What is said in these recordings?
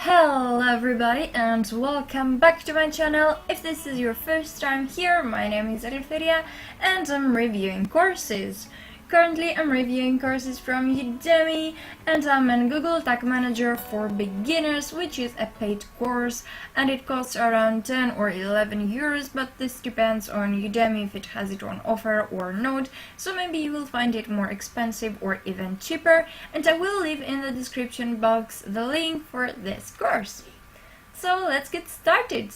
Hello everybody and welcome back to my channel. If this is your first time here, my name is Eleftheria and I'm reviewing courses. Currently I'm reviewing courses from Udemy and I'm in Google Tag Manager for Beginners, which is a paid course and it costs around 10 or 11 euros, but this depends on Udemy if it has it on offer or not, so maybe you will find it more expensive or even cheaper, and I will leave in the description box the link for this course. So let's get started.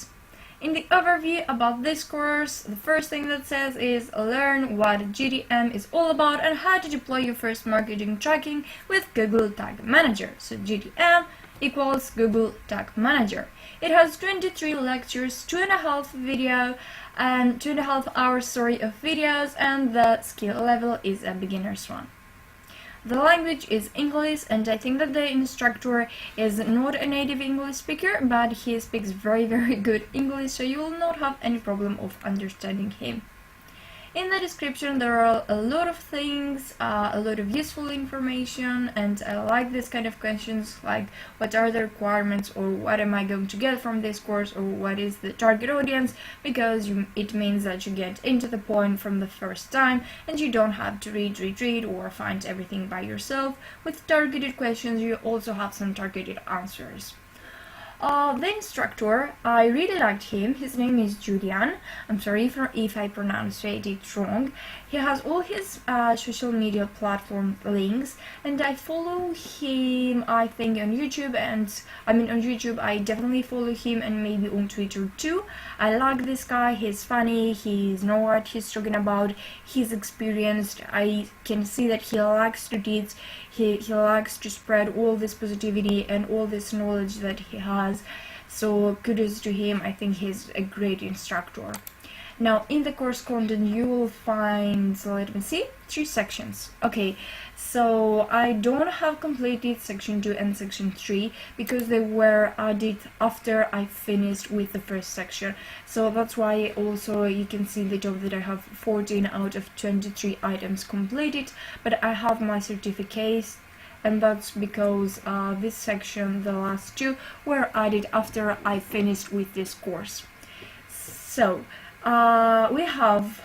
In the overview about this course, the first thing that says is learn what GTM is all about and how to deploy your first marketing tracking with Google Tag Manager. So GTM equals Google Tag Manager. It has 23 lectures, 2.5 hours of videos, and the skill level is a beginner's one. The language is English, and I think that the instructor is not a native English speaker, but he speaks very good English, so you will not have any problem of understanding him. In the description there are a lot of things, a lot of useful information, and I like this kind of questions like what are the requirements or what am I going to get from this course or what is the target audience, because it means that you get into the point from the first time and you don't have to read or find everything by yourself. With targeted questions you also have some targeted answers. The instructor, I really liked him. His name is Julian. I'm sorry if I pronounced it wrong. He has all his social media platform links, and I follow him, I think, on YouTube, and on YouTube I definitely follow him, and maybe on Twitter too. I like this guy. He's funny, he knows what he's talking about, he's experienced. I can see that he likes to teach, he likes to spread all this positivity and all this knowledge that he has, so kudos to him. I think he's a great instructor. Now in the course content you will find, let me see, 3 sections. Okay, so I don't have completed section 2 and section 3 because they were added after I finished with the first section, so that's why also you can see the top that I have 14 out of 23 items completed, but I have my certificates, and that's because this section, the last 2, were added after I finished with this course. So we have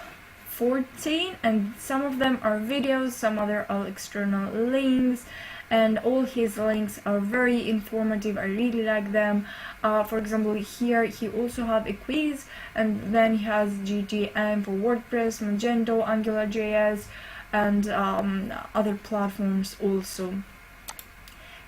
14, and some of them are videos, some other are external links, and all his links are very informative. I really like them. For example, here he also have a quiz, and then he has GTM for WordPress, Magento, AngularJS, and other platforms also.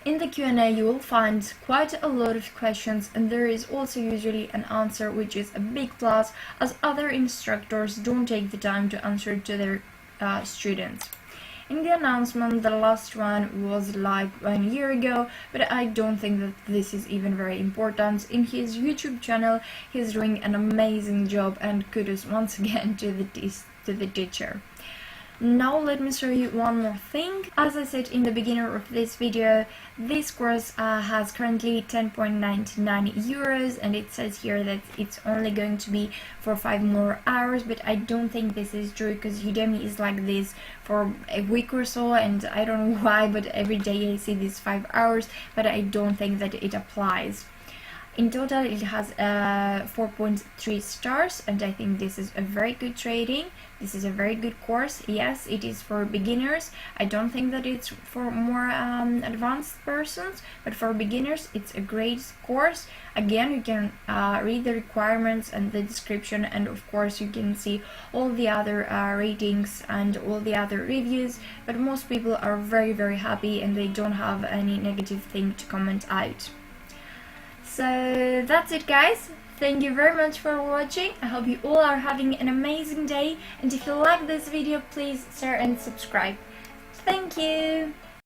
In the Q&A you will find quite a lot of questions, and there is also usually an answer, which is a big plus, as other instructors don't take the time to answer to their students. In the announcement, the last one was like 1 year ago, but I don't think that this is even very important. In his YouTube channel he's doing an amazing job, and kudos once again to the teacher. Now let me show you one more thing. As I said in the beginning of this video, this course has currently 10.99 euros, and it says here that it's only going to be for 5 more hours, but I don't think this is true because Udemy is like this for a week or so, and I don't know why, but every day I see these 5 hours, but I don't think that it applies. In total it has 4.3 stars, and I think this is a very good rating. This is a very good course. Yes, it is for beginners. I don't think that it's for more advanced persons, but for beginners it's a great course. Again, you can read the requirements and the description, and of course you can see all the other ratings and all the other reviews, but most people are very happy and they don't have any negative thing to comment out. So that's it, guys. Thank you very much for watching. I hope you all are having an amazing day, and if you like this video, please share and subscribe. Thank you.